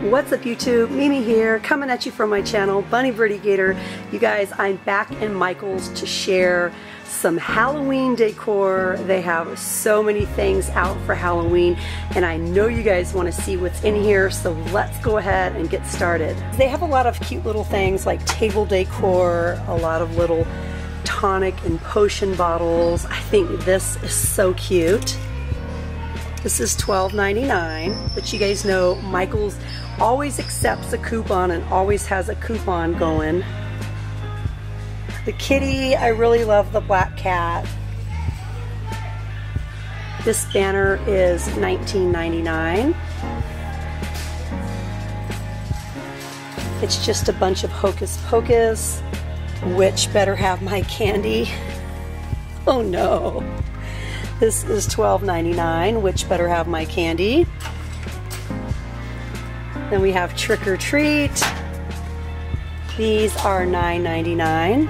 What's up YouTube? Mimi here, coming at you from my channel, Bunny Birdy Gator. You guys, I'm back in Michael's to share some Halloween decor. They have so many things out for Halloween, and I know you guys want to see what's in here, so let's go ahead and get started. They have a lot of cute little things like table decor, a lot of little tonic and potion bottles. I think this is so cute. This is $12.99, but you guys know Michael's always accepts a coupon and always has a coupon going. The kitty, I really love the black cat. This banner is $19.99. It's just a bunch of hocus pocus. Witch better have my candy. Oh no. This is $12.99, Witch better have my candy. Then we have Trick or Treat. These are $9.99.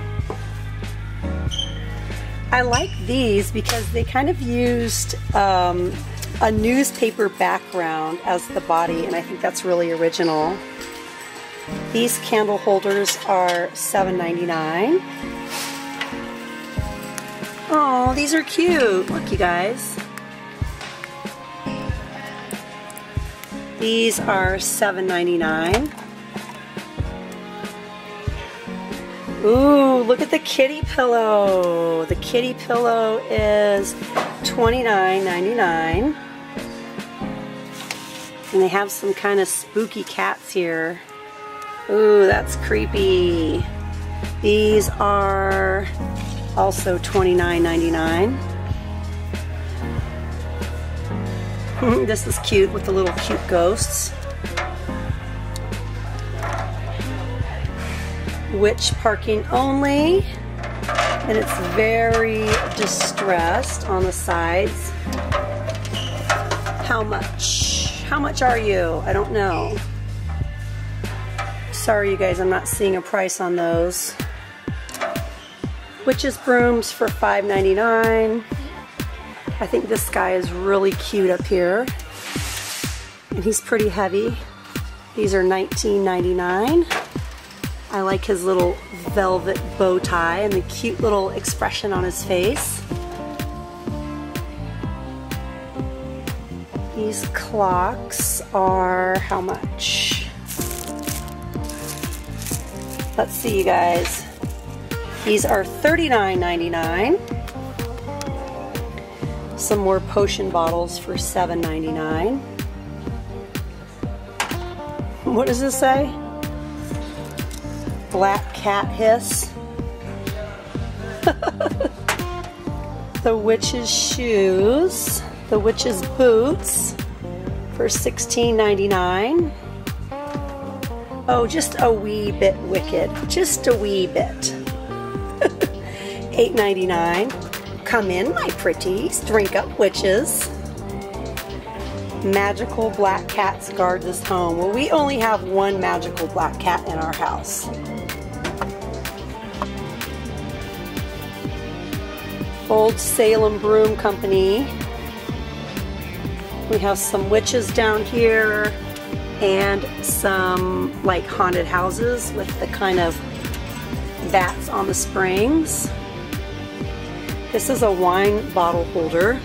I like these because they kind of used a newspaper background as the body, and I think that's really original. These candle holders are $7.99. Oh, these are cute. Look, you guys. These are $7.99. Ooh, look at the kitty pillow. The kitty pillow is $29.99. And they have some kind of spooky cats here. Ooh, that's creepy. These are also $29.99. This is cute with the little cute ghosts. Witch parking only, and it's very distressed on the sides. How much? How much are you? I don't know. Sorry you guys, I'm not seeing a price on those. Witch's brooms for $5.99. I think this guy is really cute up here, and he's pretty heavy. These are $19.99. I like his little velvet bow tie and the cute little expression on his face. These clocks are how much? Let's see, you guys. These are $39.99. Some more potion bottles for $7.99. What does this say? Black cat hiss. The witch's shoes. The witch's boots for $16.99. Oh, just a wee bit wicked. Just a wee bit. $8.99. Come in, my pretties. Drink up, witches. Magical black cats guard this home. Well, we only have one magical black cat in our house. Old Salem Broom Company. We have some witches down here and some like haunted houses with the kind of bats on the springs. This is a wine bottle holder.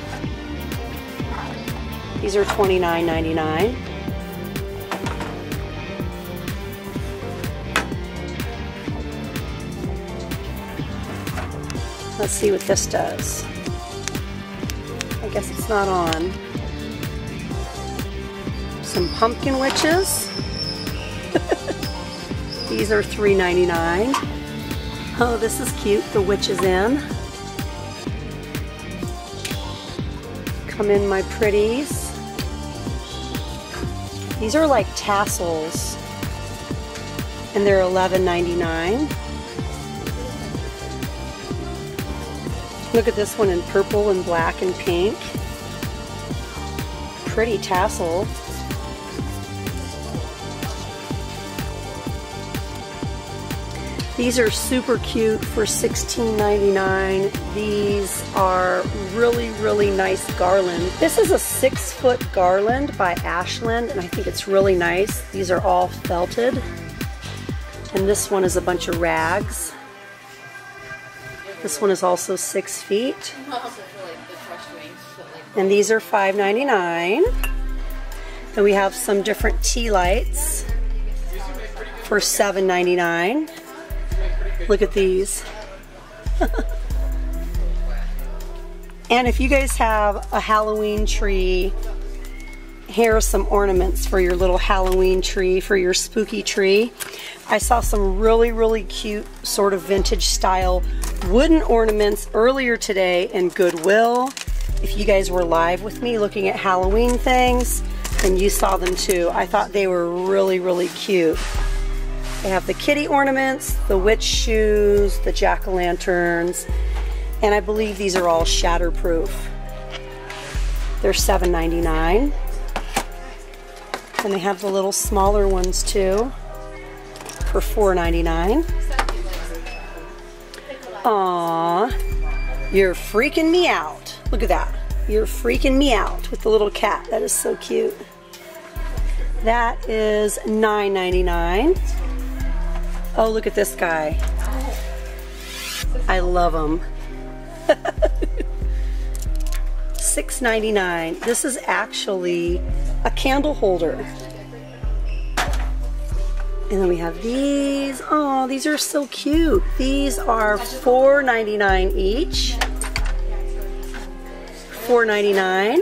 These are $29.99. Let's see what this does. I guess it's not on. Some pumpkin witches. These are $3.99. Oh, this is cute. The witch is in. Come in, my pretties. These are like tassels, and they're $11.99. Look at this one in purple and black and pink. Pretty tassel. These are super cute for $16.99. These are really, really nice garland. This is a 6-foot garland by Ashland, and I think it's really nice. These are all felted. And this one is a bunch of rags. This one is also 6 feet. And these are $5.99. And we have some different tea lights for $7.99. Look at these. And if you guys have a Halloween tree, here are some ornaments for your little Halloween tree, for your spooky tree. I saw some really, really cute sort of vintage style wooden ornaments earlier today in Goodwill. If you guys were live with me looking at Halloween things, then you saw them too. I thought they were really, really cute. They have the kitty ornaments, the witch shoes, the jack-o'-lanterns, and I believe these are all shatterproof. They're $7.99. And they have the little smaller ones too for $4.99. Aww, you're freaking me out. Look at that. You're freaking me out with the little cat. That is so cute. That is $9.99. Oh, look at this guy. I love him. $6.99. This is actually a candle holder. And then we have these. Oh, these are so cute. These are $4.99 each. $4.99.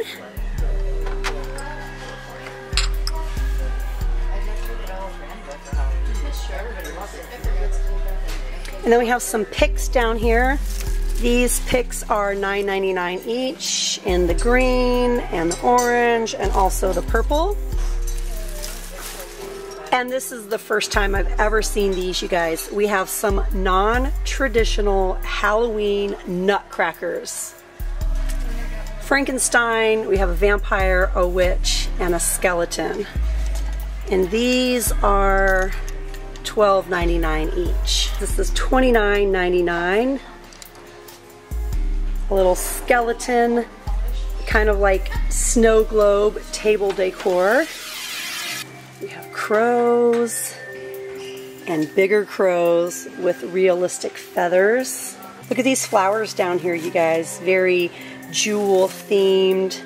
And then we have some picks down here. These picks are $9.99 each in the green and the orange and also the purple. And this is the first time I've ever seen these, you guys. We have some non-traditional Halloween nutcrackers. Frankenstein, we have a vampire, a witch, and a skeleton. And these are $12.99 each. This is $29.99. A little skeleton, kind of like snow globe table decor. We have crows and bigger crows with realistic feathers. Look at these flowers down here, you guys. Very jewel themed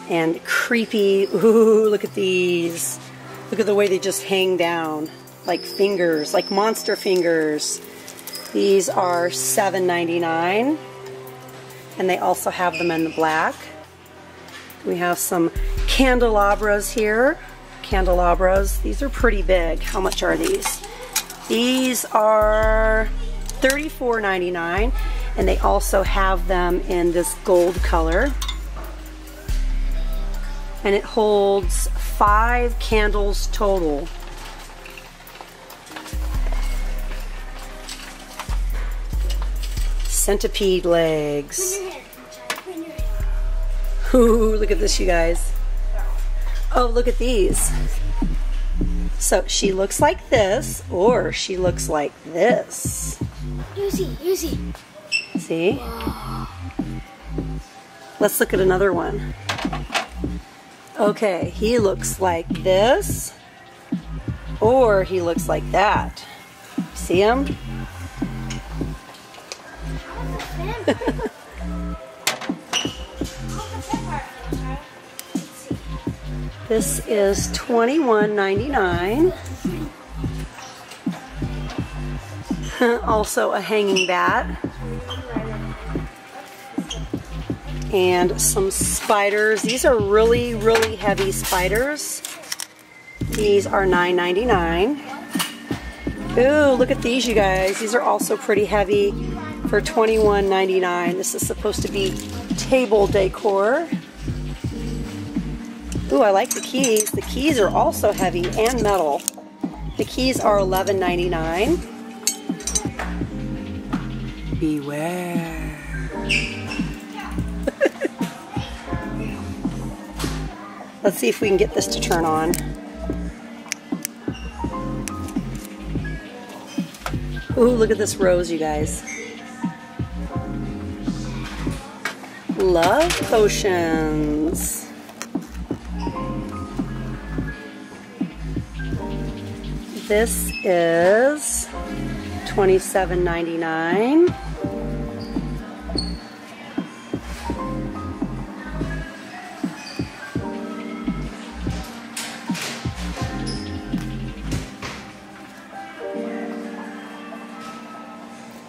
and creepy. Ooh, look at these. Look at the way they just hang down like fingers, like monster fingers. These are $7.99. And they also have them in the black. We have some candelabras here. Candelabras, these are pretty big. How much are these? These are $34.99, and they also have them in this gold color. And it holds 5 candles total. Centipede legs. Ooh, look at this, you guys. Oh, look at these. So she looks like this, or she looks like this. You see. See? Whoa. Let's look at another one. Okay, he looks like this, or he looks like that. See him? This is $21.99. Also a hanging bat. And some spiders. These are really, really heavy spiders. These are $9.99. Ooh, look at these, you guys. These are also pretty heavy for $21.99. This is supposed to be table decor. Ooh, I like the keys. The keys are also heavy and metal. The keys are $11.99. Beware. Let's see if we can get this to turn on. Ooh, look at this rose, you guys. Love potions. This is $27.99.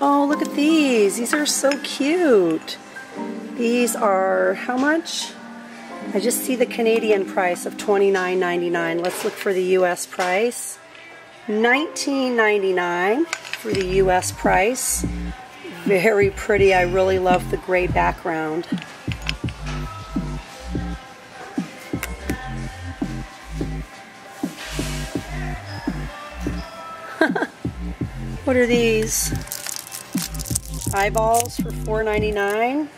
Oh, look at these. These are so cute. These are how much? I just see the Canadian price of $29.99. Let's look for the US price. $19.99 for the US price. Very pretty. I really love the gray background. What are these? Eyeballs for $4.99.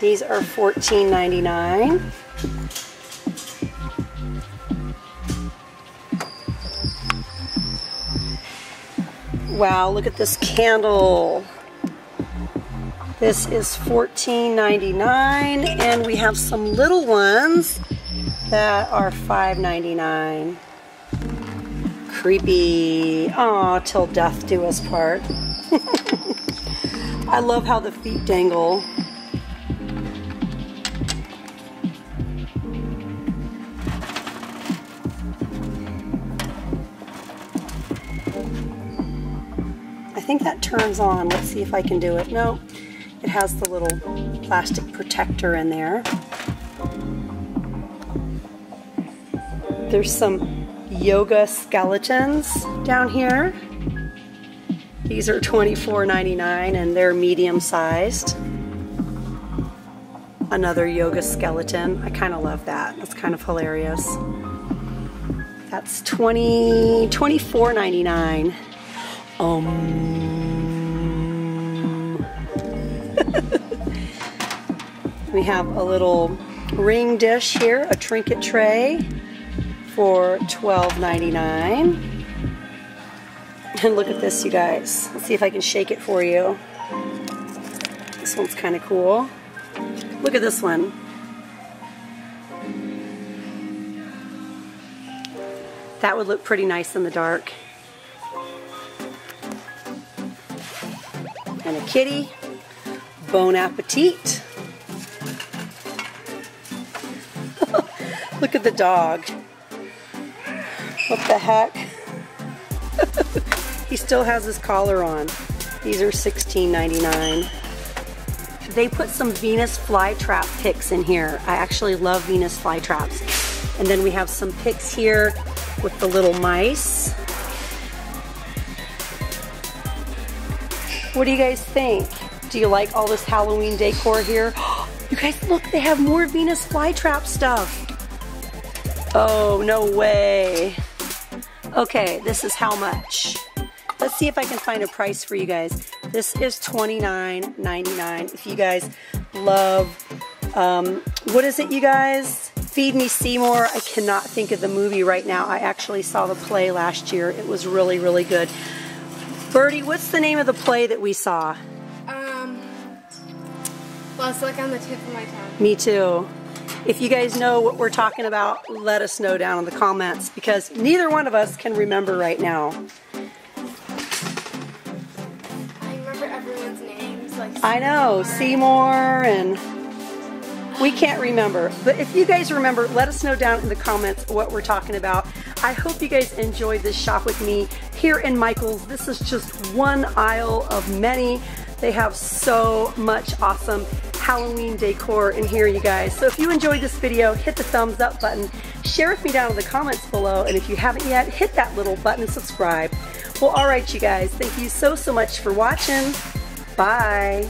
These are $14.99. Wow, look at this candle. This is $14.99, and we have some little ones that are $5.99. Creepy. Aw, till death do us part. I love how the feet dangle. I think that turns on. Let's see if I can do it. No, it has the little plastic protector in there. There's some yoga skeletons down here. These are $24.99 and they're medium sized. Another yoga skeleton. I kind of love that. That's kind of hilarious. That's $24.99. We have a little ring dish here, a trinket tray for $12.99. And look at this, you guys. Let's see if I can shake it for you. This one's kind of cool. Look at this one. That would look pretty nice in the dark. And a kitty. Bon appetit. Look at the dog. What the heck? He still has his collar on. These are $16.99. They put some Venus flytrap picks in here. I actually love Venus flytraps. And then we have some picks here with the little mice. What do you guys think? Do you like all this Halloween decor here? You guys, look, they have more Venus flytrap stuff. Oh, no way. Okay, this is how much? Let's see if I can find a price for you guys. This is $29.99. If you guys love, what is it, you guys? Feed Me Seymour. I cannot think of the movie right now. I actually saw the play last year. It was really, really good. Birdy, what's the name of the play that we saw? Well, it's like on the tip of my tongue. Me too. If you guys know what we're talking about, let us know down in the comments, because neither one of us can remember right now. I remember everyone's names. Like I know, Seymour, and we can't remember. But if you guys remember, let us know down in the comments what we're talking about. I hope you guys enjoyed this shop with me here in Michael's. This is just one aisle of many. They have so much awesome Halloween decor in here, you guys. So if you enjoyed this video, hit the thumbs up button, share with me down in the comments below, and if you haven't yet, hit that little button and subscribe. Well, alright, you guys, thank you so much for watching. Bye.